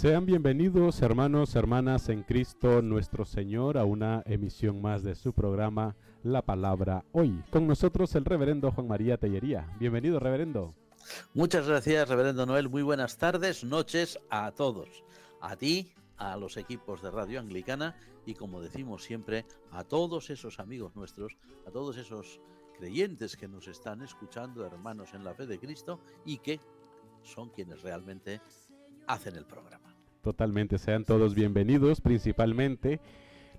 Sean bienvenidos, hermanos, hermanas en Cristo nuestro Señor, a una emisión más de su programa La Palabra Hoy. Con nosotros el reverendo Juan María Tellería. Bienvenido, reverendo. Muchas gracias, reverendo Noel. Muy buenas tardes, noches a todos. A ti, a los equipos de Radio Anglicana y, como decimos siempre, a todos esos amigos nuestros, a todos esos creyentes que nos están escuchando, hermanos en la fe de Cristo, y que son quienes realmente hacen el programa. Totalmente, sean todos bienvenidos, principalmente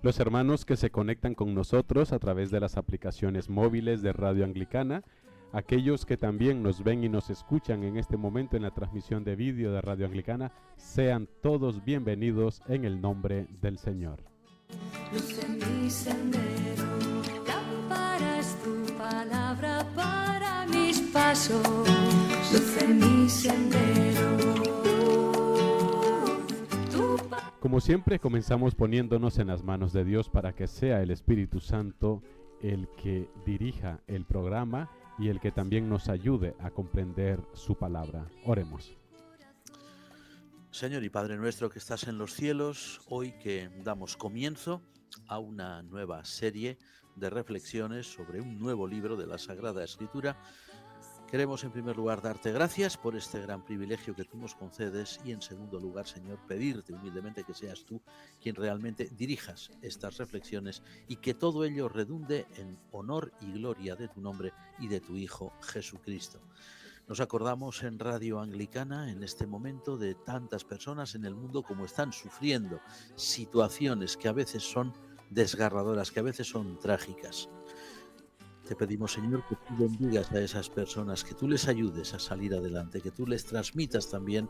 los hermanos que se conectan con nosotros a través de las aplicaciones móviles de Radio Anglicana, aquellos que también nos ven y nos escuchan en este momento en la transmisión de vídeo de Radio Anglicana, sean todos bienvenidos en el nombre del Señor. Luz en mi sendero, lámpara es tu palabra para mis pasos. Luz en mi sendero. Como siempre, comenzamos poniéndonos en las manos de Dios para que sea el Espíritu Santo el que dirija el programa y el que también nos ayude a comprender su palabra. Oremos. Señor y Padre nuestro que estás en los cielos, hoy que damos comienzo a una nueva serie de reflexiones sobre un nuevo libro de la Sagrada Escritura, queremos en primer lugar darte gracias por este gran privilegio que tú nos concedes y en segundo lugar, Señor, pedirte humildemente que seas tú quien realmente dirijas estas reflexiones y que todo ello redunde en honor y gloria de tu nombre y de tu Hijo Jesucristo. Nos acordamos en Radio Anglicana en este momento de tantas personas en el mundo como están sufriendo situaciones que a veces son desgarradoras, que a veces son trágicas. Te pedimos, Señor, que tú bendigas a esas personas, que tú les ayudes a salir adelante, que tú les transmitas también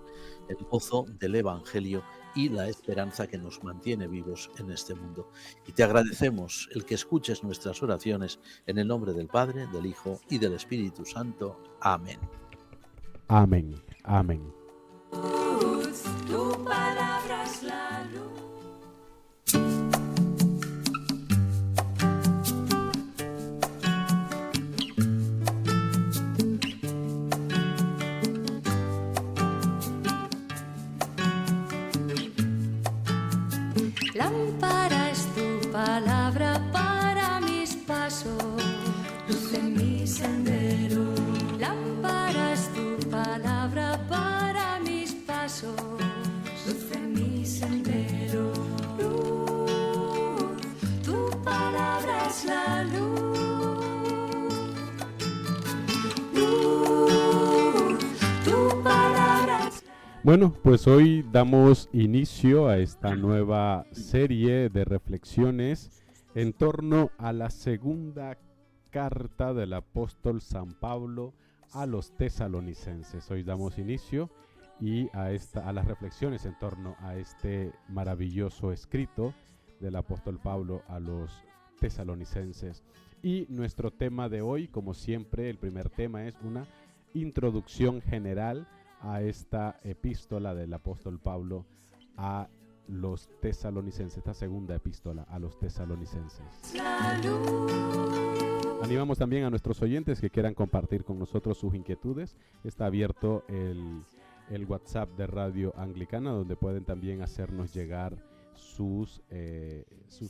el gozo del Evangelio y la esperanza que nos mantiene vivos en este mundo. Y te agradecemos el que escuches nuestras oraciones en el nombre del Padre, del Hijo y del Espíritu Santo. Amén. Amén. Amén. Tu palabra es la luz. Lámpara es tu palabra para mis pasos, luz en mi sendero. Lámpara es tu palabra para mis pasos, luz en mi sendero. Luz, tu palabra es la luz. Luz, tu palabra es... Bueno, pues hoy damos inicio a esta nueva serie de reflexiones en torno a la segunda carta del apóstol San Pablo a los tesalonicenses. Hoy damos inicio a las reflexiones en torno a este maravilloso escrito del apóstol Pablo a los tesalonicenses. Y nuestro tema de hoy, como siempre, el primer tema es una introducción general a esta epístola del apóstol Pablo a los tesalonicenses, esta segunda epístola a los tesalonicenses. Animamos también a nuestros oyentes que quieran compartir con nosotros sus inquietudes. Está abierto el WhatsApp de Radio Anglicana, donde pueden también hacernos llegar sus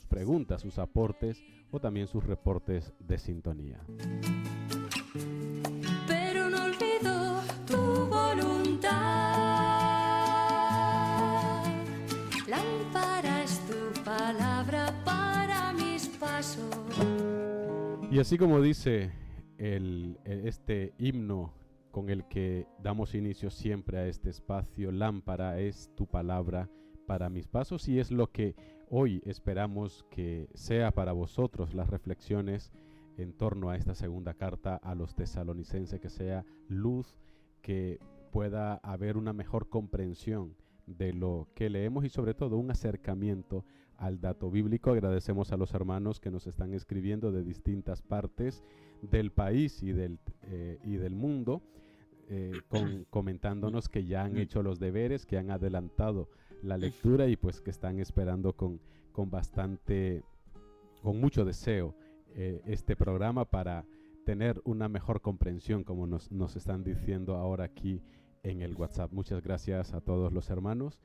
preguntas, sus aportes o también sus reportes de sintonía. Pero no olvido tu voluntad. Lámpara es tu palabra para mis pasos. Y así como dice este himno con el que damos inicio siempre a este espacio, lámpara es tu palabra para mis pasos, y es lo que hoy esperamos que sea para vosotros las reflexiones en torno a esta segunda carta a los tesalonicenses, que sea luz, que pueda haber una mejor comprensión de lo que leemos y sobre todo un acercamiento al dato bíblico. Agradecemos a los hermanos que nos están escribiendo de distintas partes del país y del mundo, comentándonos que ya han hecho los deberes, que han adelantado la lectura y pues que están esperando con mucho deseo este programa para tener una mejor comprensión, como nos están diciendo ahora aquí en el WhatsApp. Muchas gracias a todos los hermanos.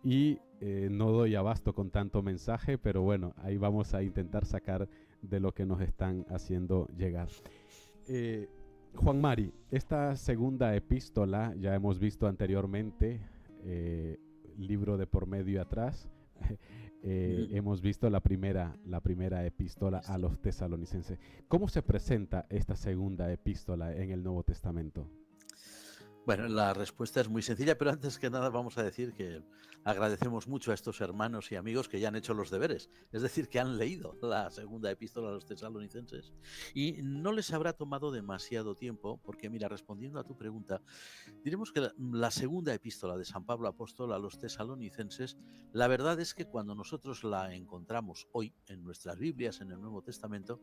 y no doy abasto con tanto mensaje, pero bueno, ahí vamos a intentar sacar de lo que nos están haciendo llegar. Juan Mari, esta segunda epístola, ya hemos visto anteriormente, libro de por medio atrás, hemos visto la primera epístola a los tesalonicenses. ¿Cómo se presenta esta segunda epístola en el Nuevo Testamento? Bueno, la respuesta es muy sencilla, pero antes que nada vamos a decir que agradecemos mucho a estos hermanos y amigos que ya han hecho los deberes, es decir, que han leído la segunda epístola a los tesalonicenses y no les habrá tomado demasiado tiempo, porque mira, respondiendo a tu pregunta, diremos que la segunda epístola de San Pablo Apóstol a los tesalonicenses, la verdad es que cuando nosotros la encontramos hoy en nuestras Biblias, en el Nuevo Testamento,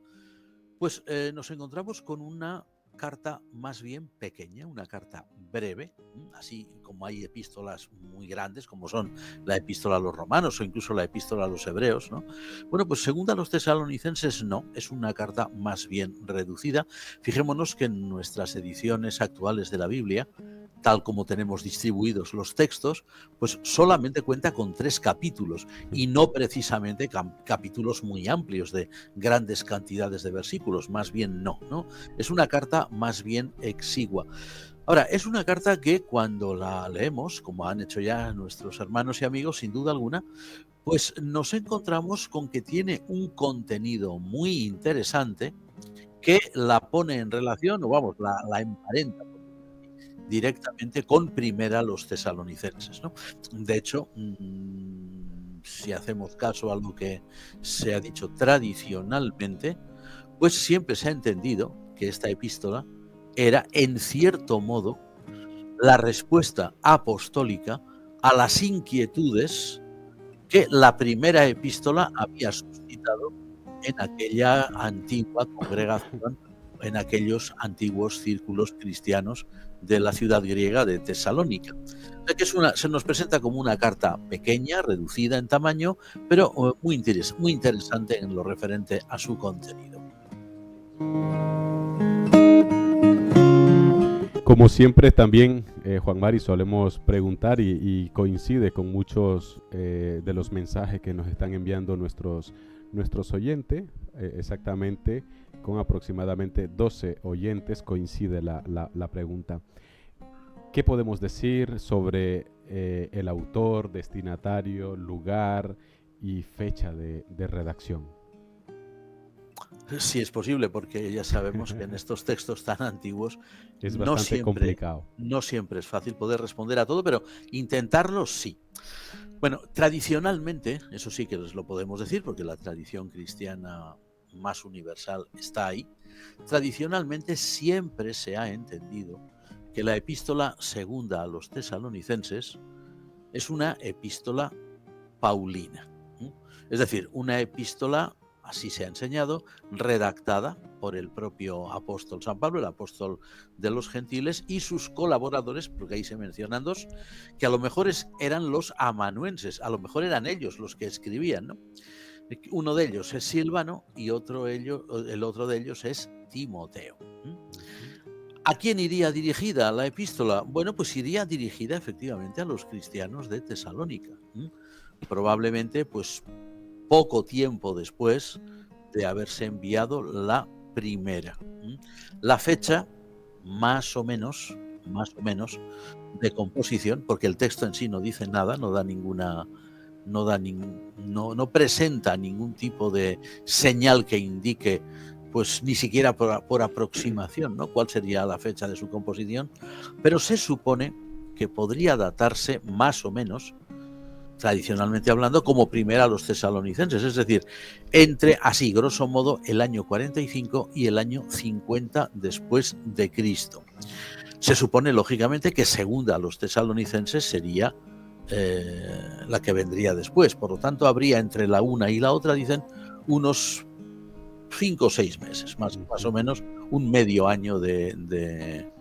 pues nos encontramos con una carta más bien pequeña, una carta breve, así como hay epístolas muy grandes como son la epístola a los romanos o incluso la epístola a los hebreos, ¿no? Bueno, pues según a los tesalonicenses no, es una carta más bien reducida. Fijémonos que en nuestras ediciones actuales de la Biblia, tal como tenemos distribuidos los textos, pues solamente cuenta con 3 capítulos y no precisamente capítulos muy amplios de grandes cantidades de versículos, más bien no. Es una carta más bien exigua. Ahora, es una carta que cuando la leemos, como han hecho ya nuestros hermanos y amigos, sin duda alguna, pues nos encontramos con que tiene un contenido muy interesante que la pone en relación, o vamos, la emparenta directamente con primera los tesalonicenses, ¿no? De hecho, si hacemos caso a lo que se ha dicho tradicionalmente, pues siempre se ha entendido que esta epístola era, en cierto modo, la respuesta apostólica a las inquietudes que la primera epístola había suscitado en aquella antigua congregación, en aquellos antiguos círculos cristianos de la ciudad griega de Tesalónica. O sea que se nos presenta como una carta pequeña, reducida en tamaño, pero muy interesante en lo referente a su contenido. Como siempre también, Juan Mari, solemos preguntar y coincide con muchos de los mensajes que nos están enviando nuestros oyentes, exactamente con aproximadamente 12 oyentes coincide la pregunta. ¿Qué podemos decir sobre el autor, destinatario, lugar y fecha de redacción? Sí, es posible, porque ya sabemos que en estos textos tan antiguos es bastante complicado. No siempre es fácil poder responder a todo, pero intentarlo sí. Bueno, tradicionalmente, eso sí que les lo podemos decir, porque la tradición cristiana más universal está ahí. Tradicionalmente siempre se ha entendido que la epístola segunda a los tesalonicenses es una epístola paulina, es decir, una epístola, así se ha enseñado, redactada por el propio apóstol San Pablo, el apóstol de los gentiles, y sus colaboradores, porque ahí se mencionan 2, que a lo mejor eran los amanuenses, a lo mejor eran ellos los que escribían, ¿no? Uno de ellos es Silvano y el otro de ellos es Timoteo. ¿A quién iría dirigida la epístola? Bueno, pues iría dirigida efectivamente a los cristianos de Tesalónica. Probablemente, pues, poco tiempo después de haberse enviado la primera. La fecha, más o menos, de composición, porque el texto en sí no dice nada, no presenta ningún tipo de señal que indique, pues ni siquiera por aproximación, ¿no?, cuál sería la fecha de su composición, pero se supone que podría datarse más o menos, tradicionalmente hablando, como primera a los tesalonicenses, es decir, entre, así grosso modo, el año 45 y el año 50 después de Cristo. Se supone, lógicamente, que segunda a los tesalonicenses sería la que vendría después. Por lo tanto, habría entre la una y la otra, dicen, unos 5 o 6 meses, más o menos un medio año de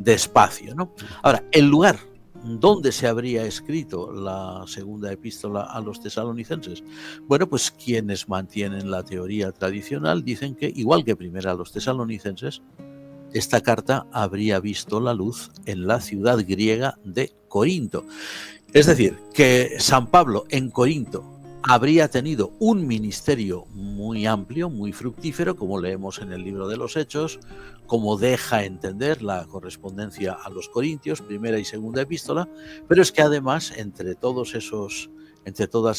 espacio, ¿no? Ahora, el lugar donde se habría escrito la segunda epístola a los tesalonicenses, bueno, pues quienes mantienen la teoría tradicional dicen que, igual que primera a los tesalonicenses, esta carta habría visto la luz en la ciudad griega de Corinto. Es decir, que San Pablo en Corinto habría tenido un ministerio muy amplio, muy fructífero, como leemos en el libro de los Hechos, como deja entender la correspondencia a los Corintios, primera y segunda epístola, pero es que además, entre todas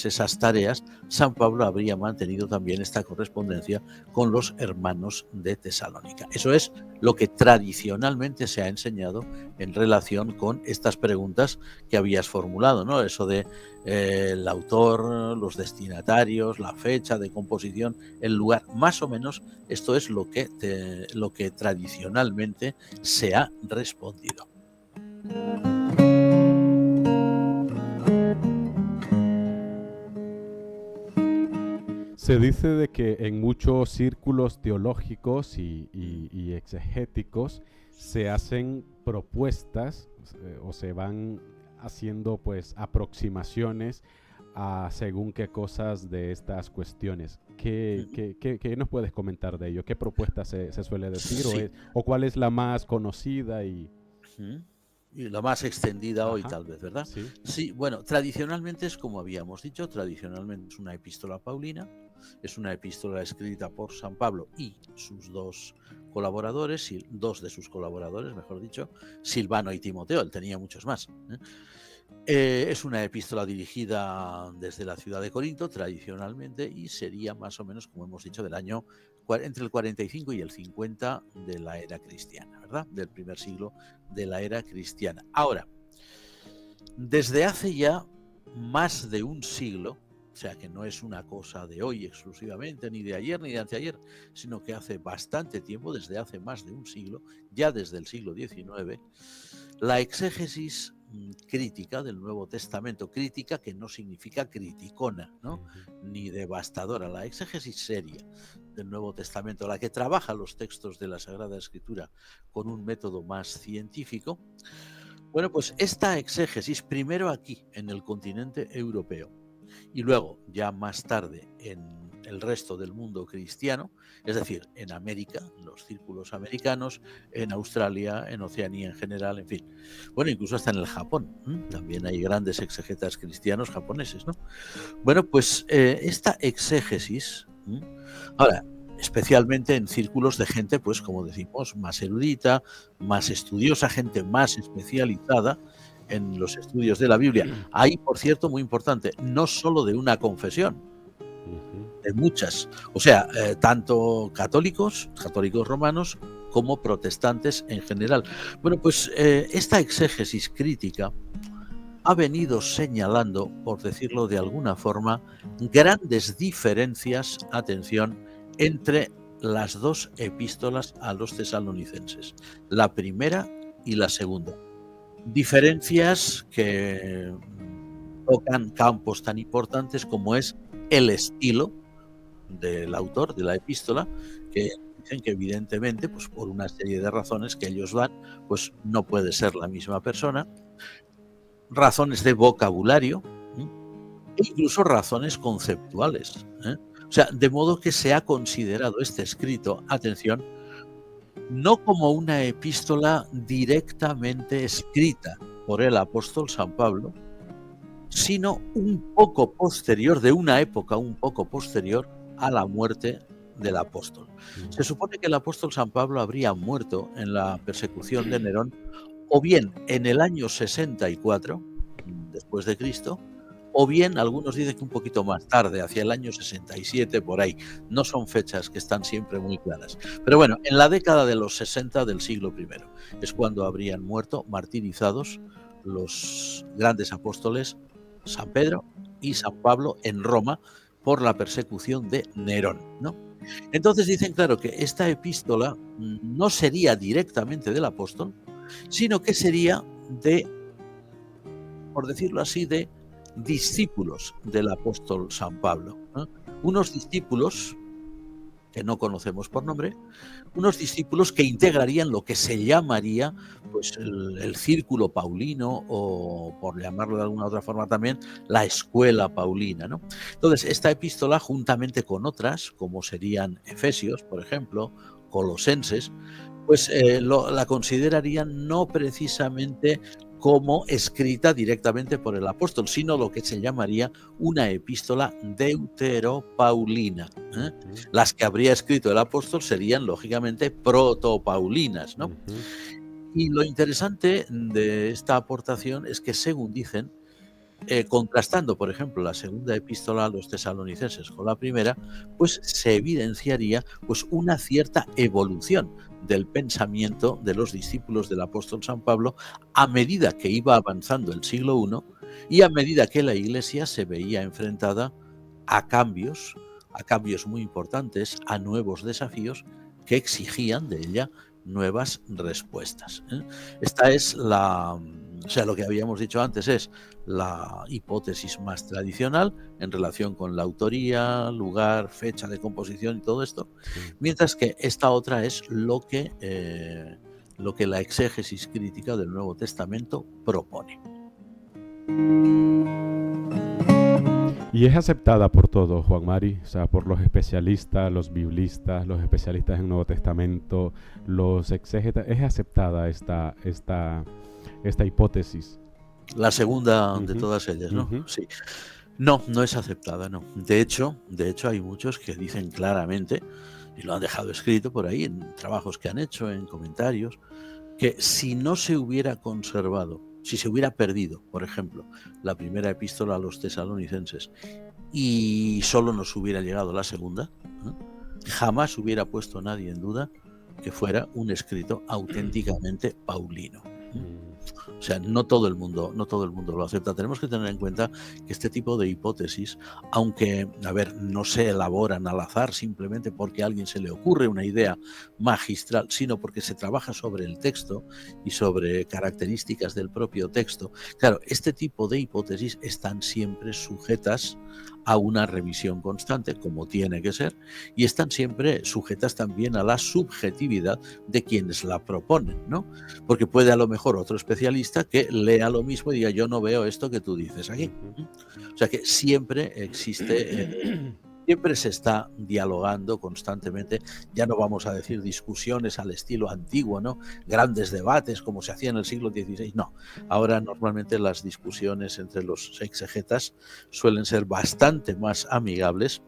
esas tareas, San Pablo habría mantenido también esta correspondencia con los hermanos de Tesalónica. Eso es lo que tradicionalmente se ha enseñado en relación con estas preguntas que habías formulado, ¿no? Eso de el autor, los destinatarios, la fecha de composición, el lugar, más o menos esto es lo que tradicionalmente se ha respondido. Se dice de que en muchos círculos teológicos y exegéticos se hacen propuestas o se van haciendo pues aproximaciones a según qué cosas de estas cuestiones. ¿Qué nos puedes comentar de ello? ¿Qué propuesta se suele decir? Sí. ¿O cuál es la más conocida? Y la más extendida hoy, Ajá. tal vez, ¿verdad? Sí. Sí, bueno, tradicionalmente es como habíamos dicho, tradicionalmente es una epístola paulina, es una epístola escrita por San Pablo y sus dos de sus colaboradores, mejor dicho, Silvano y Timoteo, él tenía muchos más. Es una epístola dirigida desde la ciudad de Corinto, tradicionalmente, y sería más o menos, como hemos dicho, del año entre el 45 y el 50 de la era cristiana, ¿verdad? Del primer siglo de la era cristiana. Ahora, desde hace ya más de un siglo, o sea que no es una cosa de hoy exclusivamente, ni de ayer ni de anteayer, sino que hace bastante tiempo, desde hace más de un siglo, ya desde el siglo XIX, la exégesis crítica del Nuevo Testamento, crítica que no significa criticona, ¿no? Ni devastadora, la exégesis seria del Nuevo Testamento, la que trabaja los textos de la Sagrada Escritura con un método más científico. Bueno, pues esta exégesis, primero aquí, en el continente europeo, y luego, ya más tarde, en el resto del mundo cristiano, es decir, en América, en los círculos americanos, en Australia, en Oceanía en general, en fin. Bueno, incluso hasta en el Japón. También hay grandes exegetas cristianos japoneses, ¿no? Bueno, pues esta exégesis, ahora, especialmente en círculos de gente, pues como decimos, más erudita, más estudiosa, gente más especializada en los estudios de la Biblia. Hay, por cierto, muy importante, no solo de una confesión, de muchas. O sea, tanto católicos romanos, como protestantes en general. Bueno, pues esta exégesis crítica ha venido señalando, por decirlo de alguna forma, grandes diferencias, atención, entre las dos epístolas a los tesalonicenses, la primera y la segunda. Diferencias que tocan campos tan importantes como es el estilo del autor de la epístola, que dicen que evidentemente, pues por una serie de razones que ellos dan, pues no puede ser la misma persona, razones de vocabulario e incluso razones conceptuales. O sea, de modo que se ha considerado este escrito, atención, no como una epístola directamente escrita por el apóstol San Pablo, sino un poco posterior, de una época un poco posterior a la muerte del apóstol. Se supone que el apóstol San Pablo habría muerto en la persecución de Nerón, o bien en el año 64 después de Cristo, o bien algunos dicen que un poquito más tarde, hacia el año 67, por ahí. No son fechas que están siempre muy claras. Pero bueno, en la década de los 60 del siglo I es cuando habrían muerto martirizados los grandes apóstoles San Pedro y San Pablo en Roma por la persecución de Nerón, ¿no? Entonces dicen, claro, que esta epístola no sería directamente del apóstol, sino que sería de, por decirlo así, de discípulos del apóstol San Pablo, ¿no? Unos discípulos que no conocemos por nombre, unos discípulos que integrarían lo que se llamaría pues el círculo paulino, o por llamarlo de alguna otra forma también, la escuela paulina, ¿no? Entonces, esta epístola, juntamente con otras, como serían Efesios, por ejemplo, Colosenses, Pues la considerarían no precisamente como escrita directamente por el apóstol, sino lo que se llamaría una epístola deuteropaulina. Las que habría escrito el apóstol serían, lógicamente, protopaulinas, ¿no? Y lo interesante de esta aportación es que, según dicen, contrastando, por ejemplo, la segunda epístola a los tesalonicenses con la primera, pues se evidenciaría pues una cierta evolución del pensamiento de los discípulos del apóstol San Pablo a medida que iba avanzando el siglo I y a medida que la Iglesia se veía enfrentada a cambios muy importantes, a nuevos desafíos que exigían de ella nuevas respuestas. Esta es lo que habíamos dicho antes es la hipótesis más tradicional en relación con la autoría, lugar, fecha de composición y todo esto, mientras que esta otra es lo que la exégesis crítica del Nuevo Testamento propone. Y es aceptada por todos, Juan Mari, o sea, por los especialistas, los biblistas, los especialistas en el Nuevo Testamento, los exégetas. Es aceptada esta hipótesis. La segunda de todas ellas, ¿no? Sí. No es aceptada, no. De hecho, hay muchos que dicen claramente, y lo han dejado escrito por ahí en trabajos que han hecho, en comentarios, que si no se hubiera conservado, si se hubiera perdido, por ejemplo, la primera epístola a los tesalonicenses y solo nos hubiera llegado la segunda, jamás hubiera puesto nadie en duda que fuera un escrito auténticamente paulino. O sea, no todo el mundo lo acepta. Tenemos que tener en cuenta que este tipo de hipótesis, aunque, no se elaboran al azar simplemente porque a alguien se le ocurre una idea magistral, sino porque se trabaja sobre el texto y sobre características del propio texto. Claro, este tipo de hipótesis están siempre sujetas a una revisión constante, como tiene que ser, y están siempre sujetas también a la subjetividad de quienes la proponen, ¿no? Porque puede a lo mejor otro especialista que lea lo mismo y diga, yo no veo esto que tú dices aquí. O sea que siempre existe... Siempre se está dialogando constantemente, ya no vamos a decir discusiones al estilo antiguo, ¿no? Grandes debates como se hacía en el siglo XVI, no. Ahora normalmente las discusiones entre los exegetas suelen ser bastante más amigables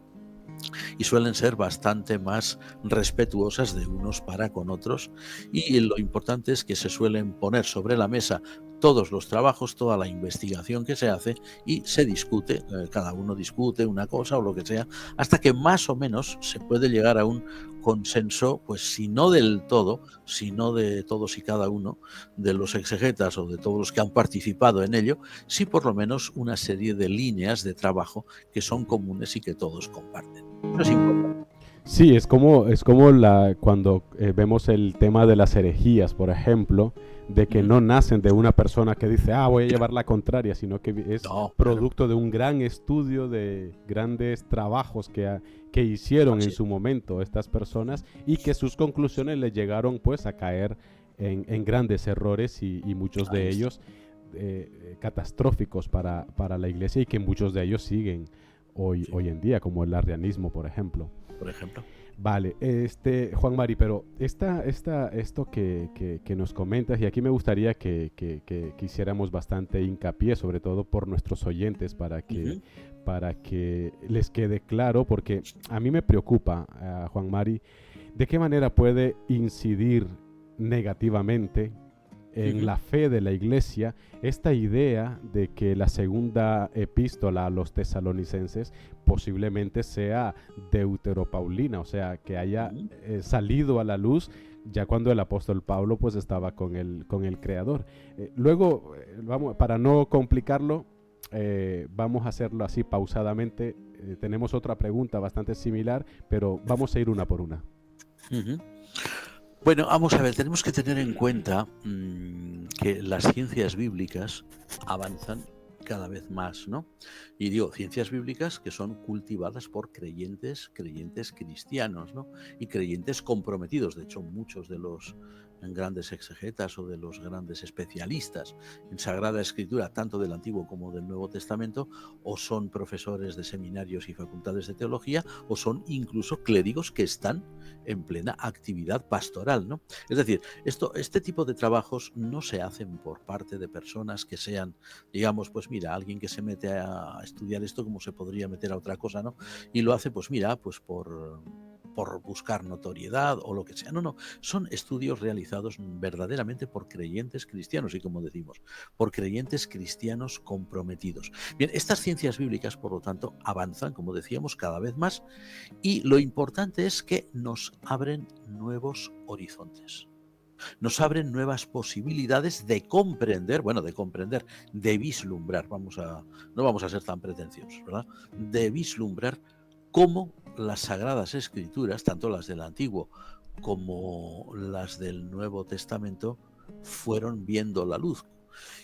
y suelen ser bastante más respetuosas de unos para con otros, y lo importante es que se suelen poner sobre la mesa todos los trabajos, toda la investigación que se hace y se discute, cada uno discute una cosa o lo que sea, hasta que más o menos se puede llegar a un consenso, pues si no del todo, sino de todos y cada uno de los exegetas o de todos los que han participado en ello, sí por lo menos una serie de líneas de trabajo que son comunes y que todos comparten. Eso es importante. Sí, es como cuando vemos el tema de las herejías, por ejemplo, de que no nacen de una persona que dice, voy a llevar la contraria, sino que es producto de un gran estudio, de grandes trabajos que hicieron en su momento estas personas, y que sus conclusiones les llegaron pues a caer en grandes errores y muchos de ellos catastróficos para la iglesia, y que muchos de ellos siguen hoy en día, como el arrianismo, por ejemplo. Vale, Juan Mari, pero esto que nos comentas, y aquí me gustaría que hiciéramos bastante hincapié, sobre todo por nuestros oyentes, para que les quede claro, porque a mí me preocupa, Juan Mari, de qué manera puede incidir negativamente en la fe de la iglesia esta idea de que la segunda epístola a los tesalonicenses posiblemente sea deuteropaulina, o sea, que haya salido a la luz ya cuando el apóstol Pablo pues estaba con el Creador. Luego, para no complicarlo, vamos a hacerlo así pausadamente. Tenemos otra pregunta bastante similar, pero vamos a ir una por una. Bueno, vamos a ver, tenemos que tener en cuenta que las ciencias bíblicas avanzan cada vez más, ¿no? Y digo, ciencias bíblicas que son cultivadas por creyentes cristianos, ¿no? Y creyentes comprometidos. De hecho, muchos de los grandes exegetas o de los grandes especialistas en Sagrada Escritura, tanto del Antiguo como del Nuevo Testamento, o son profesores de seminarios y facultades de teología, o son incluso clérigos que están en plena actividad pastoral, ¿no? Es decir, este tipo de trabajos no se hacen por parte de personas que sean, digamos, pues mira, alguien que se mete a estudiar esto como se podría meter a otra cosa, ¿no? Y lo hace, pues mira, pues por buscar notoriedad o lo que sea. No, no, son estudios realizados verdaderamente por creyentes cristianos y, como decimos, por creyentes cristianos comprometidos. Bien, estas ciencias bíblicas, por lo tanto, avanzan, como decíamos, cada vez más, y lo importante es que nos abren nuevos horizontes. Nos abren nuevas posibilidades de comprender, de vislumbrar, no vamos a ser tan pretenciosos, ¿verdad? De vislumbrar cómo las Sagradas Escrituras, tanto las del Antiguo como las del Nuevo Testamento, fueron viendo la luz.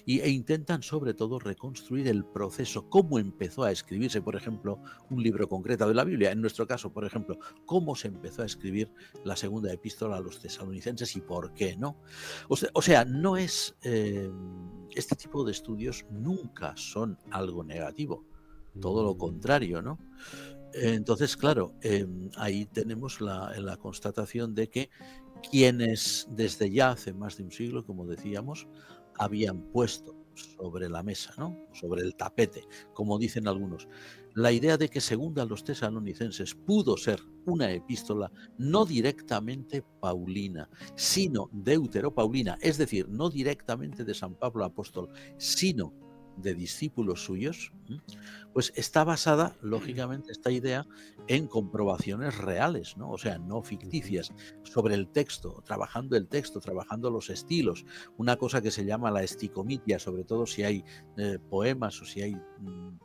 E intentan sobre todo reconstruir el proceso, cómo empezó a escribirse, por ejemplo, un libro concreto de la Biblia. En nuestro caso, por ejemplo, cómo se empezó a escribir la segunda epístola a los tesalonicenses y por qué, ¿no? O sea, no es... este tipo de estudios nunca son algo negativo, todo lo contrario, ¿no? Entonces, claro, ahí tenemos la constatación de que quienes desde ya hace más de un siglo, como decíamos, habían puesto sobre la mesa, ¿no? Sobre el tapete, como dicen algunos, la idea de que segunda a los tesalonicenses pudo ser una epístola no directamente paulina, sino deuteropaulina, es decir, no directamente de San Pablo apóstol, sino de discípulos suyos, pues está basada, lógicamente, esta idea en comprobaciones reales, ¿no? O sea, no ficticias, sobre el texto, trabajando los estilos, una cosa que se llama la esticomitia, sobre todo si hay poemas o si hay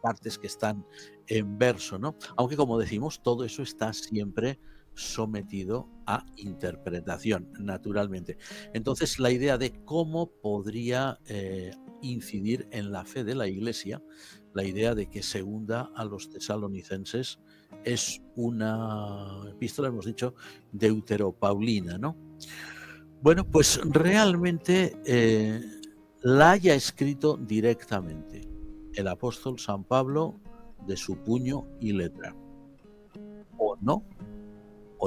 partes que están en verso, ¿no? Aunque, como decimos, todo eso está siempre sometido a interpretación, naturalmente. Entonces, la idea de cómo podría incidir en la fe de la Iglesia, la idea de que segunda a los tesalonicenses es una epístola, hemos dicho, deuteropaulina, ¿no? Bueno, pues realmente la haya escrito directamente el apóstol San Pablo de su puño y letra, o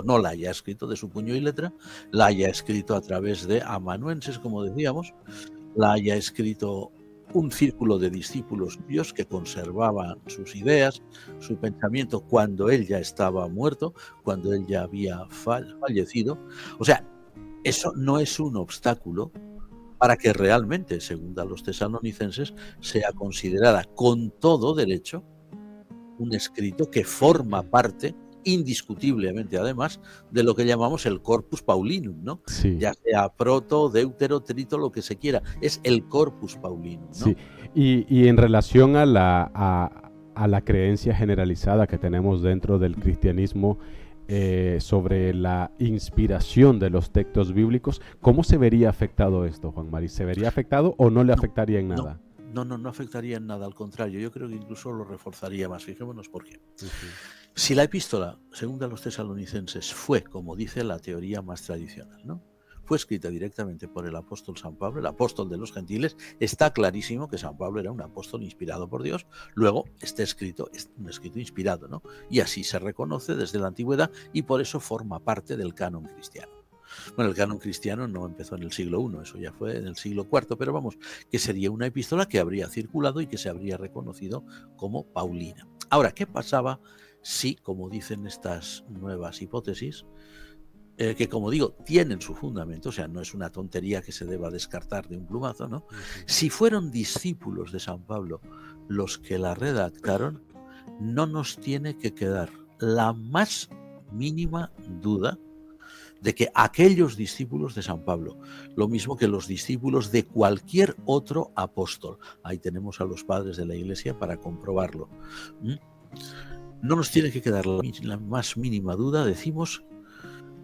no la haya escrito de su puño y letra, la haya escrito a través de amanuenses, como decíamos, la haya escrito un círculo de discípulos suyos que conservaban sus ideas, su pensamiento cuando él ya estaba muerto, cuando él ya había fallecido. O sea, eso no es un obstáculo para que realmente, según a los tesalonicenses, sea considerada con todo derecho un escrito que forma parte, indiscutiblemente además, de lo que llamamos el corpus paulinum, ¿no? Sí. Ya sea proto, deutero, trito, lo que se quiera, es el corpus paulinum, ¿no? Sí, y en relación a la creencia generalizada que tenemos dentro del cristianismo sobre la inspiración de los textos bíblicos, ¿cómo se vería afectado esto, Juan Mari? ¿Se vería afectado o no le afectaría en nada? No afectaría en nada, al contrario, yo creo que incluso lo reforzaría más. Fijémonos por qué. Si la epístola, según a los tesalonicenses, fue, como dice la teoría más tradicional, ¿no? Fue escrita directamente por el apóstol San Pablo, el apóstol de los gentiles, está clarísimo que San Pablo era un apóstol inspirado por Dios. Luego, este escrito es un escrito inspirado, ¿no? Y así se reconoce desde la antigüedad y por eso forma parte del canon cristiano. Bueno, el canon cristiano no empezó en el siglo I, eso ya fue en el siglo IV, pero vamos, que sería una epístola que habría circulado y que se habría reconocido como paulina. Ahora, ¿qué pasaba si, como dicen estas nuevas hipótesis, que, como digo, tienen su fundamento, o sea, no es una tontería que se deba descartar de un plumazo, ¿no? Si fueron discípulos de San Pablo los que la redactaron, no nos tiene que quedar la más mínima duda de que aquellos discípulos de San Pablo, lo mismo que los discípulos de cualquier otro apóstol, ahí tenemos a los padres de la Iglesia para comprobarlo, no nos tiene que quedar la más mínima duda, decimos,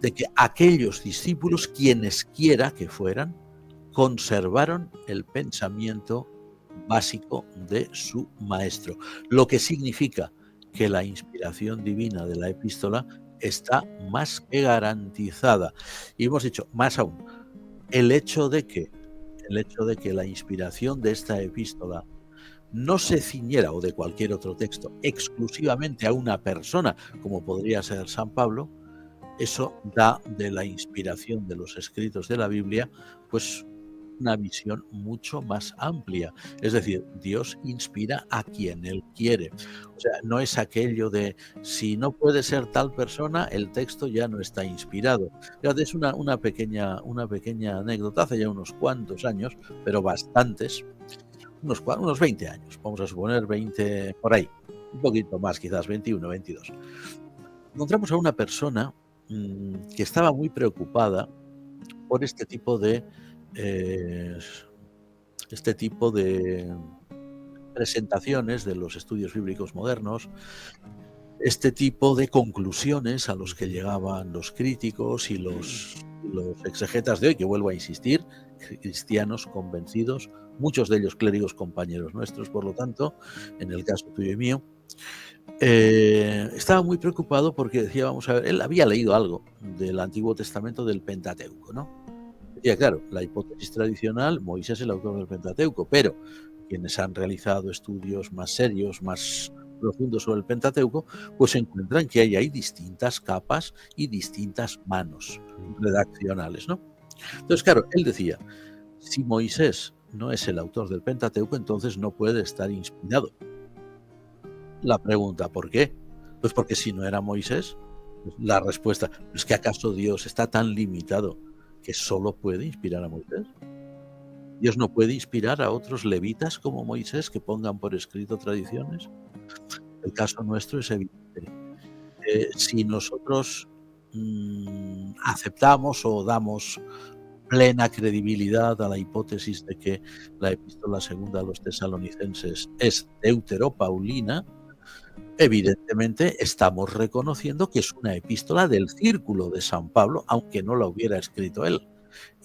de que aquellos discípulos, quienes quiera que fueran, conservaron el pensamiento básico de su maestro, lo que significa que la inspiración divina de la epístola está más que garantizada. Y hemos dicho, más aún, el hecho de que la inspiración de esta epístola no se ciñera, o de cualquier otro texto, exclusivamente a una persona, como podría ser San Pablo, Eso da de la inspiración de los escritos de la Biblia, pues una visión mucho más amplia. Es decir, Dios inspira a quien Él quiere. O sea, no es aquello de si no puede ser tal persona, el texto ya no está inspirado. Fíjate, es una pequeña anécdota, hace ya unos cuantos años, pero bastantes, unos 20 años, vamos a suponer 20 por ahí, un poquito más, quizás 21, 22. Encontramos a una persona que estaba muy preocupada por este tipo de presentaciones de los estudios bíblicos modernos, este tipo de conclusiones a los que llegaban los críticos y los exegetas de hoy, que vuelvo a insistir, cristianos convencidos, muchos de ellos clérigos compañeros nuestros, por lo tanto, en el caso tuyo y mío, estaba muy preocupado porque decía, vamos a ver, él había leído algo del Antiguo Testamento, del Pentateuco, ¿no? Decía, claro, la hipótesis tradicional, Moisés es el autor del Pentateuco, pero quienes han realizado estudios más serios, más profundos sobre el Pentateuco, pues encuentran que hay distintas capas y distintas manos redaccionales, ¿no? Entonces, claro, él decía, si Moisés no es el autor del Pentateuco, entonces no puede estar inspirado. La pregunta, ¿por qué? Pues porque si no era Moisés, pues la respuesta, ¿es que acaso Dios está tan limitado que solo puede inspirar a Moisés? Dios no puede inspirar a otros levitas como Moisés que pongan por escrito tradiciones. El caso nuestro es evidente. Si nosotros aceptamos o damos plena credibilidad a la hipótesis de que la epístola segunda a los tesalonicenses es deuteropaulina, evidentemente estamos reconociendo que es una epístola del círculo de San Pablo, aunque no la hubiera escrito él.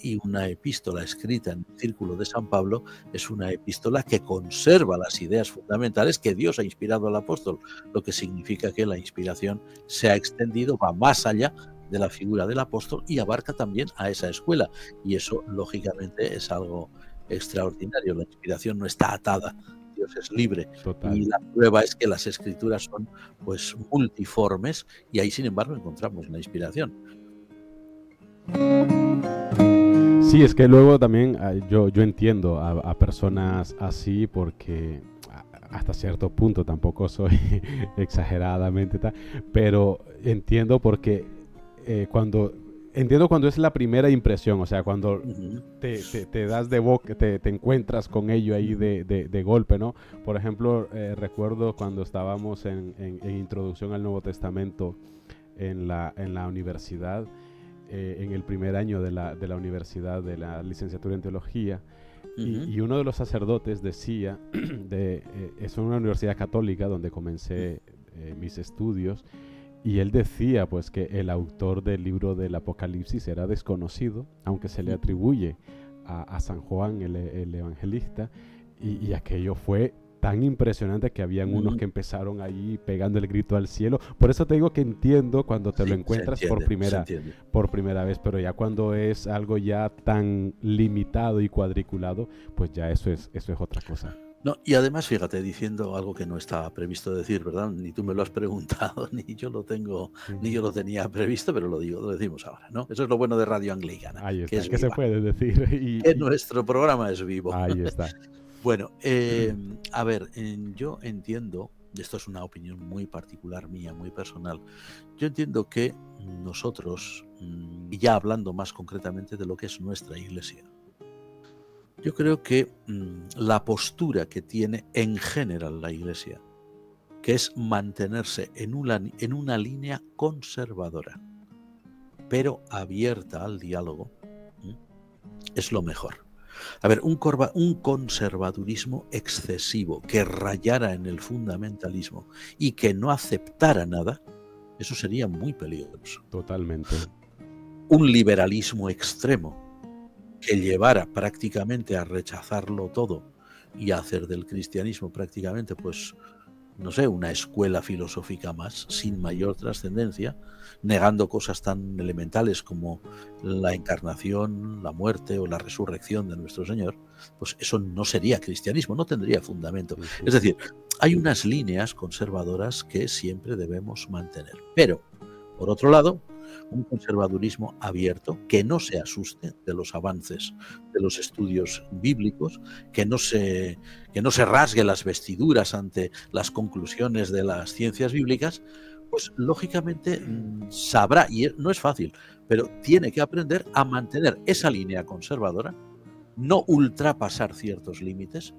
Y una epístola escrita en el círculo de San Pablo es una epístola que conserva las ideas fundamentales que Dios ha inspirado al apóstol, lo que significa que la inspiración se ha extendido, va más allá de la figura del apóstol y abarca también a esa escuela. Y eso, lógicamente, es algo extraordinario. La inspiración no está atada, Dios es libre. Total. Y la prueba es que las escrituras son pues multiformes y ahí, sin embargo, encontramos la inspiración. Sí, es que luego también yo entiendo a personas así porque hasta cierto punto tampoco soy exageradamente tal, pero entiendo porque entiendo cuando es la primera impresión, o sea, cuando te das de boca, te encuentras con ello ahí de golpe, ¿no? Por ejemplo, recuerdo cuando estábamos en Introducción al Nuevo Testamento en la universidad, en el primer año de la universidad, de la licenciatura en teología, y uno de los sacerdotes decía, es una universidad católica donde comencé mis estudios, y él decía pues que el autor del libro del Apocalipsis era desconocido, aunque se le atribuye a San Juan el evangelista, y aquello fue tan impresionante que habían unos que empezaron ahí pegando el grito al cielo. Por eso te digo que entiendo cuando te lo encuentras por primera vez, pero ya cuando es algo ya tan limitado y cuadriculado, pues ya eso es otra cosa. No, y además, fíjate, diciendo algo que no estaba previsto decir, ¿verdad? Ni tú me lo has preguntado, ni yo lo tenía previsto, pero lo decimos ahora, ¿no? Eso es lo bueno de Radio Anglicana. Ahí está, que se puede decir. Que nuestro programa es vivo. Ahí está. Bueno, a ver, yo entiendo, esto es una opinión muy particular mía, muy personal, yo entiendo que nosotros, y ya hablando más concretamente de lo que es nuestra iglesia, yo creo que la postura que tiene en general la iglesia, que es mantenerse en una línea conservadora, pero abierta al diálogo, es lo mejor. A ver, un conservadurismo excesivo que rayara en el fundamentalismo y que no aceptara nada, eso sería muy peligroso. Totalmente. Un liberalismo extremo que llevara prácticamente a rechazarlo todo y a hacer del cristianismo prácticamente, pues, no sé, una escuela filosófica más, sin mayor trascendencia, negando cosas tan elementales como la encarnación, la muerte o la resurrección de nuestro Señor, pues eso no sería cristianismo, no tendría fundamento. Es decir, hay unas líneas conservadoras que siempre debemos mantener. Pero, por otro lado, un conservadurismo abierto, que no se asuste de los avances de los estudios bíblicos, que no se rasgue las vestiduras ante las conclusiones de las ciencias bíblicas, pues lógicamente sabrá, y no es fácil, pero tiene que aprender a mantener esa línea conservadora, no ultrapasar ciertos límites,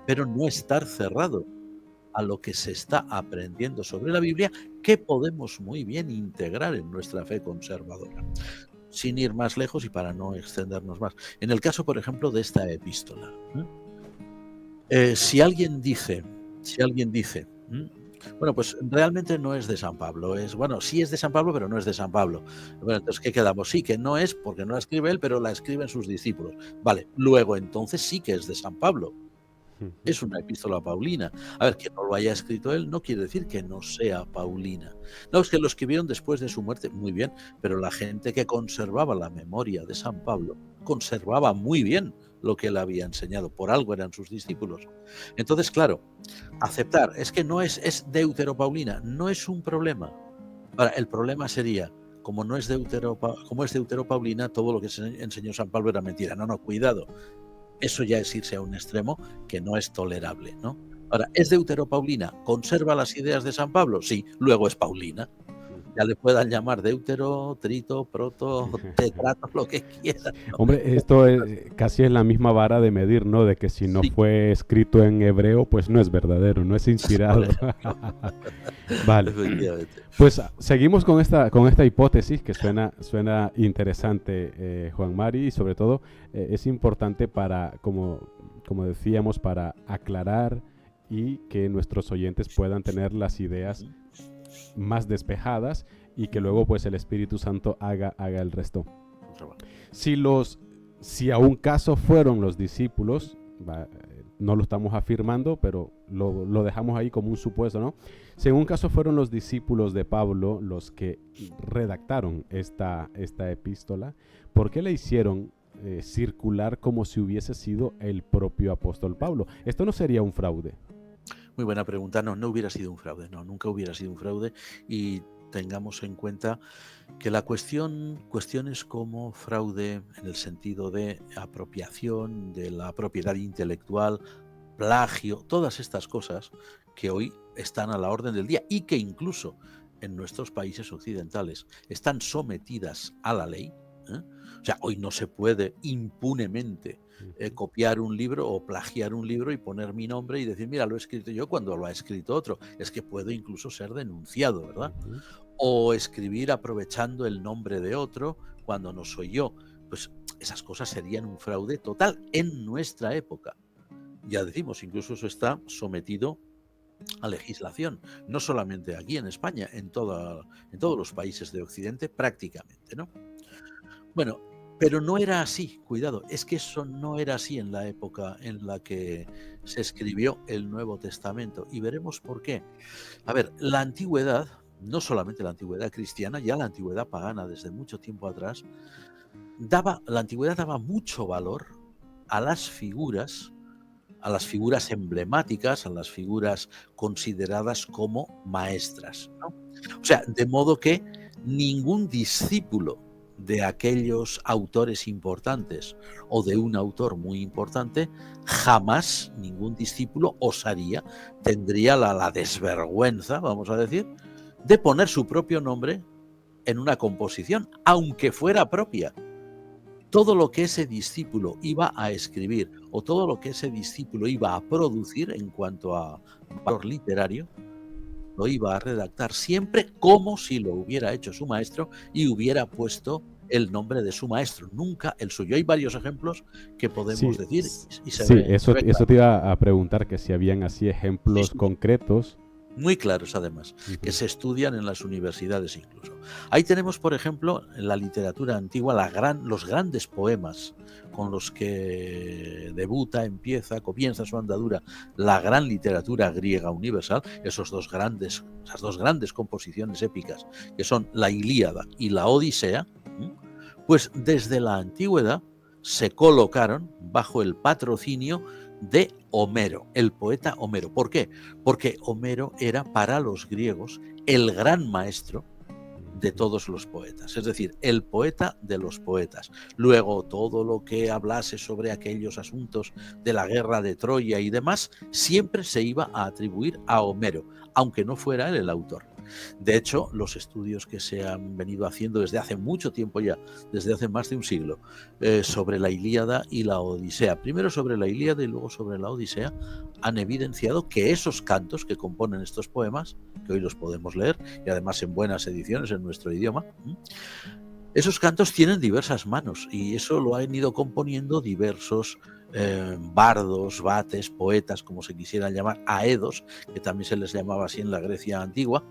pero no estar cerrado a lo que se está aprendiendo sobre la Biblia, que podemos muy bien integrar en nuestra fe conservadora. Sin ir más lejos y para no extendernos más. En el caso, por ejemplo, de esta epístola, si alguien dice, bueno, pues realmente no es de San Pablo, sí es de San Pablo, pero no es de San Pablo. Bueno, entonces, ¿qué quedamos? Sí, que no es porque no la escribe él, pero la escriben sus discípulos. Vale, luego entonces sí que es de San Pablo. Es una epístola paulina. A ver, que no lo haya escrito él no quiere decir que no sea paulina. No, es que lo escribieron después de su muerte, muy bien, pero la gente que conservaba la memoria de San Pablo conservaba muy bien lo que él había enseñado. Por algo eran sus discípulos. Entonces, claro, aceptar, es que no es deuteropaulina, no es un problema. Ahora, el problema sería, como es deuteropaulina, todo lo que enseñó San Pablo era mentira. No, cuidado. Eso ya es irse a un extremo que no es tolerable, ¿no? Ahora, ¿es deuteropaulina? ¿Conserva las ideas de San Pablo? Sí, luego es paulina. Ya le puedan llamar deutero, trito, proto, tetrato, lo que quieran, ¿no? Hombre, esto casi es la misma vara de medir, ¿no? De que si no fue escrito en hebreo, pues no es verdadero, no es inspirado. Vale. Pues seguimos con esta hipótesis que suena interesante, Juan Mari, y sobre todo es importante para, como decíamos, para aclarar y que nuestros oyentes puedan tener las ideas más despejadas y que luego pues el Espíritu Santo haga el resto. Si a un caso fueron los discípulos, no lo estamos afirmando, pero lo dejamos ahí como un supuesto, ¿no? Si en un caso fueron los discípulos de Pablo los que redactaron esta epístola, ¿por qué la hicieron circular como si hubiese sido el propio apóstol Pablo? ¿Esto no sería un fraude? Muy buena pregunta. No hubiera sido un fraude. No, nunca hubiera sido un fraude. Y tengamos en cuenta que la cuestiones como fraude en el sentido de apropiación de la propiedad intelectual, plagio, todas estas cosas que hoy están a la orden del día y que incluso en nuestros países occidentales están sometidas a la ley. O sea, hoy no se puede impunemente copiar un libro o plagiar un libro y poner mi nombre y decir, mira, lo he escrito yo cuando lo ha escrito otro. Es que puedo incluso ser denunciado, ¿verdad? O escribir aprovechando el nombre de otro cuando no soy yo. Pues esas cosas serían un fraude total en nuestra época. Ya decimos, incluso eso está sometido a legislación, no solamente aquí en España, en todos los países de Occidente prácticamente, ¿no? Bueno, pero no era así, cuidado, es que eso no era así en la época en la que se escribió el Nuevo Testamento, y veremos por qué. A ver, la antigüedad, no solamente la antigüedad cristiana, ya la antigüedad pagana desde mucho tiempo atrás, la antigüedad daba mucho valor a las figuras emblemáticas, a las figuras consideradas como maestras, ¿no? O sea, de modo que ningún discípulo de aquellos autores importantes o de un autor muy importante, jamás ningún discípulo tendría la desvergüenza, vamos a decir, de poner su propio nombre en una composición, aunque fuera propia. Todo lo que ese discípulo iba a escribir o todo lo que ese discípulo iba a producir en cuanto a valor literario, lo iba a redactar siempre como si lo hubiera hecho su maestro y hubiera puesto el nombre de su maestro, nunca el suyo. Hay varios ejemplos que podemos decir y se ve. Eso te iba a preguntar, que si habían así ejemplos concretos. Muy claros, además, que se estudian en las universidades incluso. Ahí tenemos, por ejemplo, en la literatura antigua, los grandes poemas con los que comienza su andadura la gran literatura griega universal, esas dos grandes composiciones épicas, que son la Ilíada y la Odisea, pues desde la antigüedad se colocaron bajo el patrocinio de Homero, el poeta Homero. ¿Por qué? Porque Homero era para los griegos el gran maestro de todos los poetas, es decir, el poeta de los poetas. Luego, todo lo que hablase sobre aquellos asuntos de la guerra de Troya y demás, siempre se iba a atribuir a Homero, aunque no fuera él el autor. De hecho, los estudios que se han venido haciendo desde hace mucho tiempo ya, desde hace más de un siglo, sobre la Ilíada y la Odisea, primero sobre la Ilíada y luego sobre la Odisea, han evidenciado que esos cantos que componen estos poemas, que hoy los podemos leer, y además en buenas ediciones en nuestro idioma, esos cantos tienen diversas manos, y eso lo han ido componiendo diversos bardos, vates, poetas, como se quisieran llamar, aedos, que también se les llamaba así en la Grecia antigua.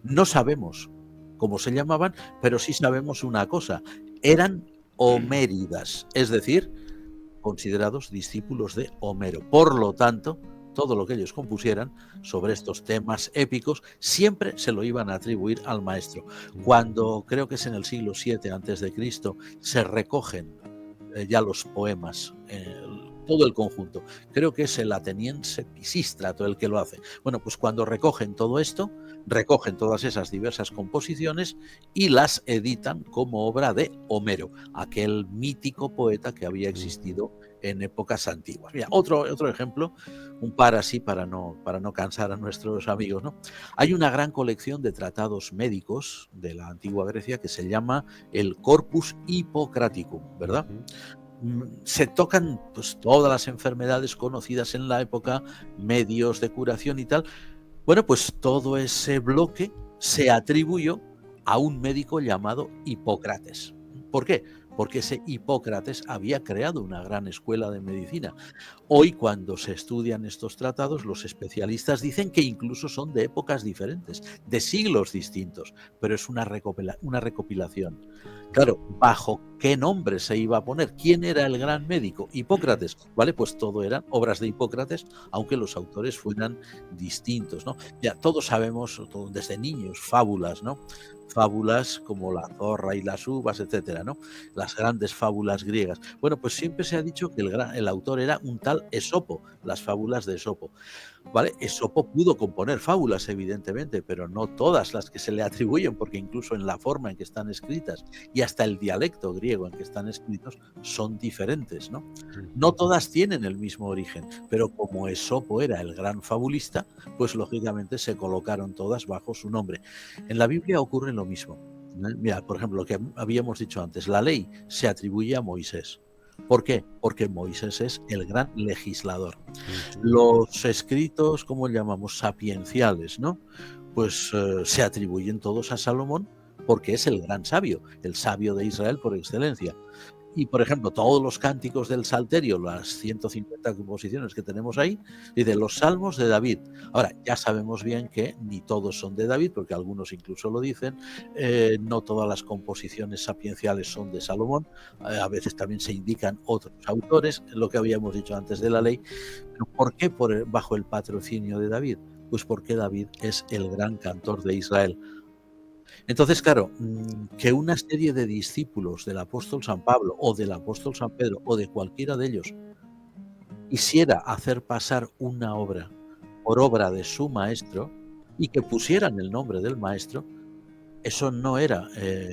No sabemos cómo se llamaban, pero sí sabemos una cosa: eran homéridas, es decir, considerados discípulos de Homero. Por lo tanto, todo lo que ellos compusieran sobre estos temas épicos siempre se lo iban a atribuir al maestro. Cuando, creo que es en el siglo VII a.C., se recogen ya los poemas, todo el conjunto. Creo que es el ateniense Pisístrato el que lo hace. Bueno, pues cuando recogen todo esto, recogen todas esas diversas composiciones y las editan como obra de Homero, aquel mítico poeta que había existido en épocas antiguas. Mira, otro ejemplo, un par así para no cansar a nuestros amigos, ¿no? Hay una gran colección de tratados médicos de la antigua Grecia que se llama el Corpus Hippocraticum, ¿verdad? Se tocan pues todas las enfermedades conocidas en la época, medios de curación y tal. Bueno, pues todo ese bloque se atribuyó a un médico llamado Hipócrates. ¿Por qué? Porque ese Hipócrates había creado una gran escuela de medicina. Hoy, cuando se estudian estos tratados, los especialistas dicen que incluso son de épocas diferentes, de siglos distintos, pero es una recopilación. Claro, ¿bajo qué nombre se iba a poner? ¿Quién era el gran médico? Hipócrates. Vale, pues todo eran obras de Hipócrates, aunque los autores fueran distintos, ¿no? Ya todos sabemos, desde niños, fábulas, ¿no? Fábulas como la zorra y las uvas, etcétera, ¿no? Las grandes fábulas griegas. Bueno, pues siempre se ha dicho que el autor era un tal Esopo, las fábulas de Esopo. ¿Vale? Esopo pudo componer fábulas, evidentemente, pero no todas las que se le atribuyen, porque incluso en la forma en que están escritas y hasta el dialecto griego en que están escritos son diferentes, ¿no? No todas tienen el mismo origen, pero como Esopo era el gran fabulista, pues lógicamente se colocaron todas bajo su nombre. En la Biblia ocurre lo mismo. Mira, por ejemplo, lo que habíamos dicho antes, la ley se atribuye a Moisés. ¿Por qué? Porque Moisés es el gran legislador. Los escritos, ¿cómo llamamos? Sapienciales, ¿no? Pues se atribuyen todos a Salomón porque es el gran sabio, el sabio de Israel por excelencia. Y, por ejemplo, todos los cánticos del Salterio, las 150 composiciones que tenemos ahí, dice los salmos de David. Ahora, ya sabemos bien que ni todos son de David, porque algunos incluso lo dicen, no todas las composiciones sapienciales son de Salomón, a veces también se indican otros autores, lo que habíamos dicho antes de la ley. ¿Pero por qué bajo el patrocinio de David? Pues porque David es el gran cantor de Israel. Entonces, claro, que una serie de discípulos del apóstol San Pablo o del apóstol San Pedro o de cualquiera de ellos quisiera hacer pasar una obra por obra de su maestro y que pusieran el nombre del maestro, eso no era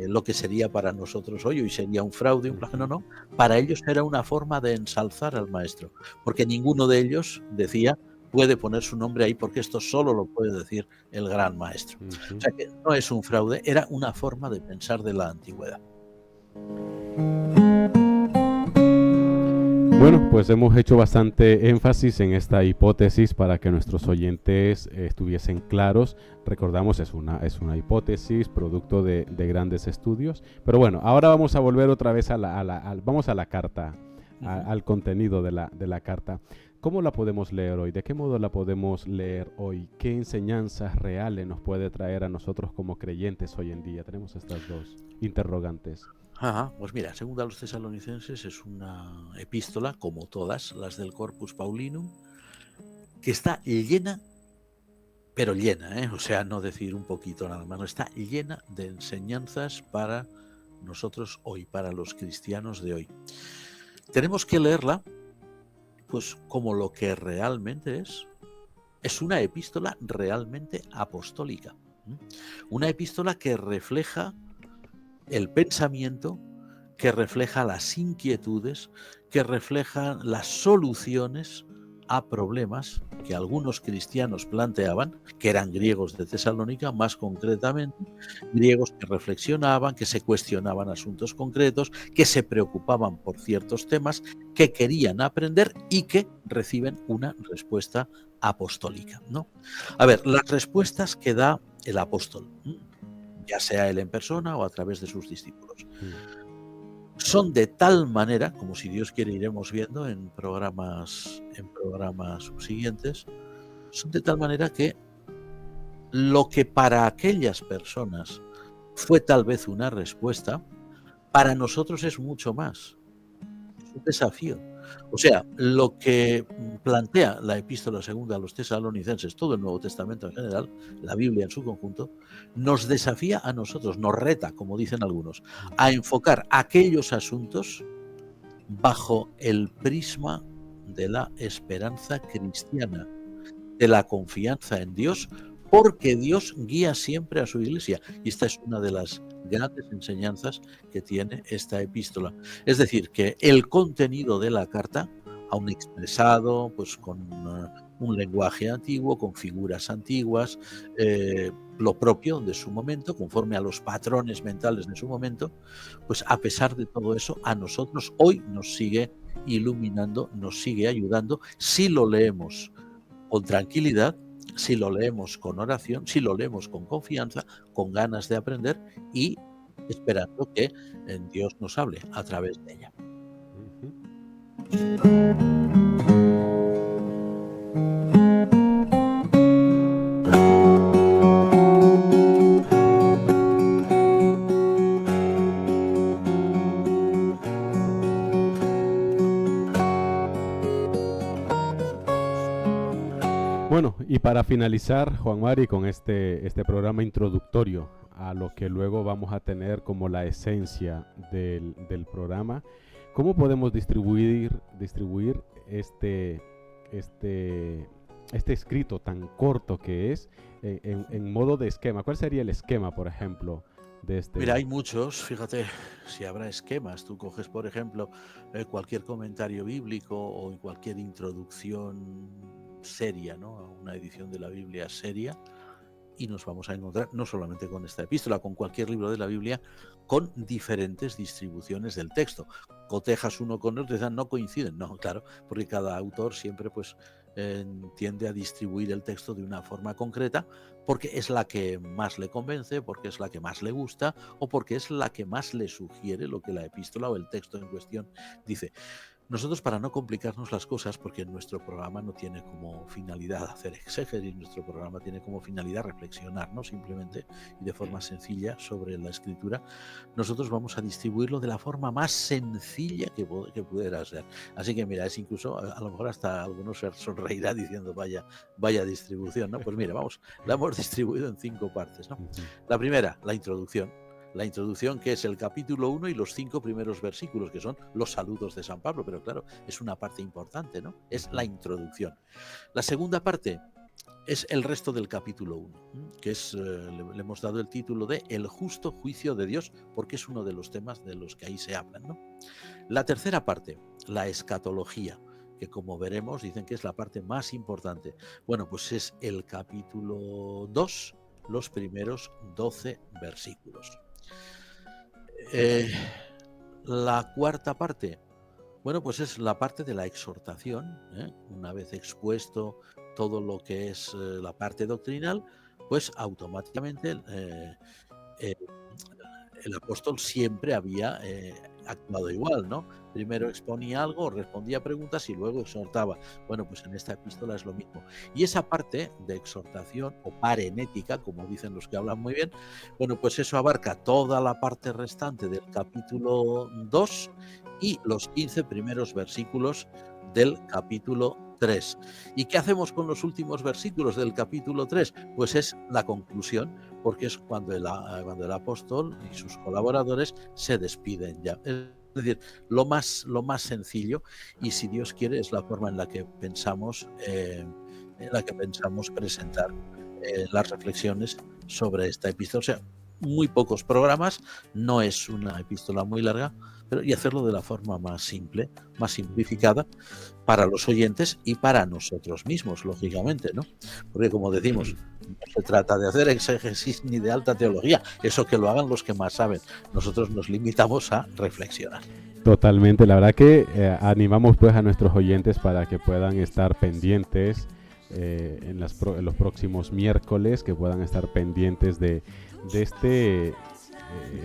lo que sería para nosotros hoy sería un fraude, un plagio, no. Para ellos era una forma de ensalzar al maestro, porque ninguno de ellos decía puede poner su nombre ahí porque esto solo lo puede decir el gran maestro. O sea que no es un fraude, era una forma de pensar de la antigüedad. Bueno, pues hemos hecho bastante énfasis en esta hipótesis para que nuestros oyentes estuviesen claros. Recordamos, es una hipótesis, producto de grandes estudios. Pero bueno, ahora vamos a volver otra vez vamos a la carta, al contenido de la carta. ¿Cómo la podemos leer hoy? ¿De qué modo la podemos leer hoy? ¿Qué enseñanzas reales nos puede traer a nosotros como creyentes hoy en día? Tenemos estas dos interrogantes. Pues mira, según a los tesalonicenses es una epístola, como todas las del Corpus Paulinum, que está llena, pero llena, o sea, no decir un poquito nada más, no, está llena de enseñanzas para nosotros hoy, para los cristianos de hoy. Tenemos que leerla pues como lo que realmente es una epístola realmente apostólica. Una epístola que refleja el pensamiento, que refleja las inquietudes, que refleja las soluciones a problemas que algunos cristianos planteaban, que eran griegos de Tesalónica, más concretamente, griegos que reflexionaban, que se cuestionaban asuntos concretos, que se preocupaban por ciertos temas, que querían aprender y que reciben una respuesta apostólica, ¿no? A ver, las respuestas que da el apóstol, ya sea él en persona o a través de sus discípulos, son de tal manera, como si Dios quiere iremos viendo en programas subsiguientes, son de tal manera que lo que para aquellas personas fue tal vez una respuesta, para nosotros es mucho más. Es un desafío. O sea, lo que plantea la epístola segunda a los tesalonicenses, todo el Nuevo Testamento en general, la Biblia en su conjunto, nos desafía a nosotros, nos reta, como dicen algunos, a enfocar aquellos asuntos bajo el prisma de la esperanza cristiana, de la confianza en Dios, porque Dios guía siempre a su iglesia. Y esta es una de las grandes enseñanzas que tiene esta epístola. Es decir, que el contenido de la carta, aún expresado pues con un lenguaje antiguo, con figuras antiguas, lo propio de su momento, conforme a los patrones mentales de su momento, pues a pesar de todo eso, a nosotros hoy nos sigue iluminando, nos sigue ayudando, si lo leemos con tranquilidad, si lo leemos con oración, si lo leemos con confianza, con ganas de aprender y esperando que Dios nos hable a través de ella. Bueno, y para finalizar, Juan Mari, con este programa introductorio a lo que luego vamos a tener como la esencia del programa, ¿cómo podemos distribuir este escrito tan corto que es en modo de esquema? ¿Cuál sería el esquema, por ejemplo, de este? Mira, hay muchos, fíjate, si habrá esquemas, tú coges, por ejemplo, cualquier comentario bíblico o en cualquier introducción seria, ¿no?, a una edición de la Biblia seria, y nos vamos a encontrar no solamente con esta epístola, con cualquier libro de la Biblia, con diferentes distribuciones del texto. Cotejas uno con otro y dicen, no coinciden. No, claro, porque cada autor siempre pues tiende a distribuir el texto de una forma concreta, porque es la que más le convence, porque es la que más le gusta o porque es la que más le sugiere lo que la epístola o el texto en cuestión dice. Nosotros, para no complicarnos las cosas, porque nuestro programa no tiene como finalidad hacer exégesis, nuestro programa tiene como finalidad reflexionar, ¿no?, simplemente y de forma sencilla sobre la escritura, nosotros vamos a distribuirlo de la forma más sencilla que pudiera ser. Así que mira, es incluso, a lo mejor hasta algunos se sonreirá diciendo vaya distribución, ¿no? Pues mira, la hemos distribuido en 5 partes, ¿no? La primera, la introducción, que es el capítulo 1 y los 5 primeros versículos, que son los saludos de San Pablo, pero claro, es una parte importante, ¿no? Es la introducción. La segunda parte es el resto del capítulo 1, que es, le hemos dado el título de El justo juicio de Dios, porque es uno de los temas de los que ahí se hablan, ¿no? La tercera parte, la escatología, que como veremos dicen que es la parte más importante. Bueno, pues es el capítulo 2, los primeros 12 versículos. La cuarta parte, bueno, pues es la parte de la exhortación, una vez expuesto todo lo que es la parte doctrinal, pues automáticamente el apóstol siempre había actuado igual, ¿no? Primero exponía algo, respondía a preguntas y luego exhortaba. Bueno, pues en esta epístola es lo mismo. Y esa parte de exhortación o parenética, como dicen los que hablan muy bien, bueno, pues eso abarca toda la parte restante del capítulo 2 y los 15 primeros versículos del capítulo 3. ¿Y qué hacemos con los últimos versículos del capítulo 3? Pues es la conclusión, porque es cuando el apóstol y sus colaboradores se despiden ya. Es decir, lo más sencillo, y si Dios quiere es la forma en la que pensamos presentar las reflexiones sobre esta epístola. O sea, muy pocos programas, no es una epístola muy larga, pero y hacerlo de la forma más simple, más simplificada para los oyentes y para nosotros mismos, lógicamente, ¿no? Porque como decimos, no se trata de hacer exégesis ni de alta teología, eso que lo hagan los que más saben. Nosotros nos limitamos a reflexionar. Totalmente, la verdad que animamos pues a nuestros oyentes para que puedan estar pendientes en los próximos miércoles, que puedan estar pendientes de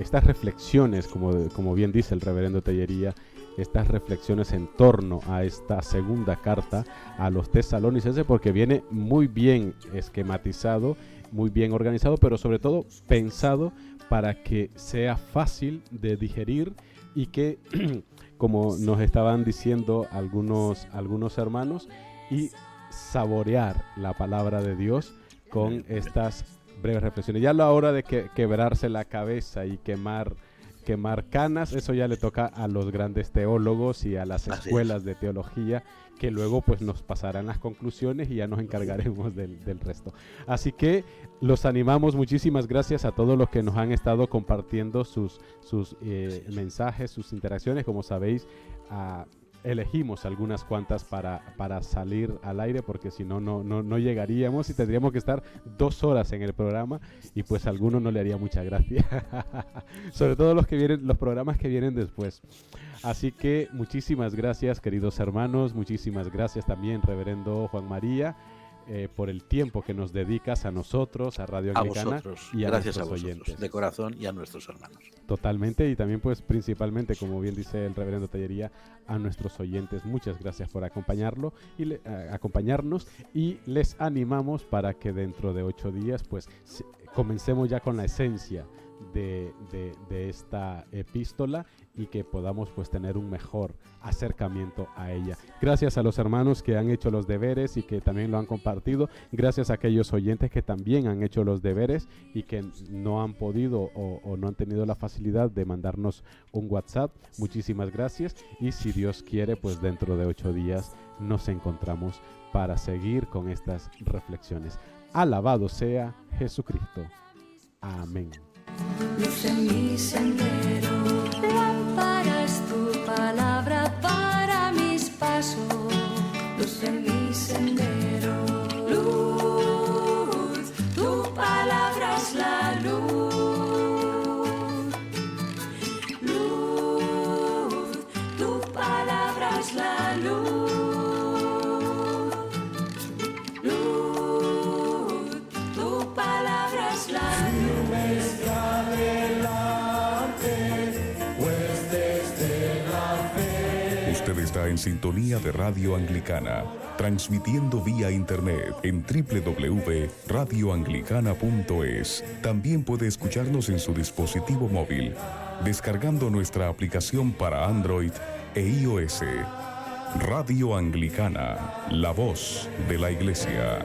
estas reflexiones, como bien dice el reverendo Tellería, estas reflexiones en torno a esta segunda carta a los tesalonicenses, porque viene muy bien esquematizado, muy bien organizado, pero sobre todo pensado para que sea fácil de digerir y que, como nos estaban diciendo algunos hermanos, y saborear la palabra de Dios con estas breves reflexiones. Ya a la hora de quebrarse la cabeza y quemar canas, eso ya le toca a los grandes teólogos y a las escuelas de teología, que luego pues nos pasarán las conclusiones y ya nos encargaremos del resto. Así que los animamos, muchísimas gracias a todos los que nos han estado compartiendo sus mensajes, sus interacciones. Como sabéis, elegimos algunas cuantas para salir al aire, porque si no, no llegaríamos y tendríamos que estar 2 horas en el programa y pues a alguno no le haría mucha gracia. Sobre todo los programas que vienen después. Así que muchísimas gracias, queridos hermanos, muchísimas gracias también, reverendo Juan María, por el tiempo que nos dedicas a nosotros, a Radio Anglicana, a vosotros, y a gracias nuestros a vosotros, oyentes. de corazón, y a nuestros hermanos. Totalmente, y también pues principalmente, como bien dice el reverendo Tellería, a nuestros oyentes. Muchas gracias por acompañarnos, y les animamos para que dentro de 8 días pues comencemos ya con la esencia de esta epístola y que podamos pues tener un mejor acercamiento a ella. Gracias a los hermanos que han hecho los deberes y que también lo han compartido. Gracias a aquellos oyentes que también han hecho los deberes y que no han podido o no han tenido la facilidad de mandarnos un WhatsApp. Muchísimas gracias, y si Dios quiere pues dentro de 8 días nos encontramos para seguir con estas reflexiones. Alabado sea Jesucristo. Amén. Luz en mi sendero, lámpara es tu palabra para mis pasos. Luz en mi sendero, luz, tu palabra es la luz. Luz, tu palabra es la luz. Luz, tu palabra es la luz. Usted está en sintonía de Radio Anglicana, transmitiendo vía internet en www.radioanglicana.es. También puede escucharnos en su dispositivo móvil, descargando nuestra aplicación para Android e iOS. Radio Anglicana, la voz de la Iglesia.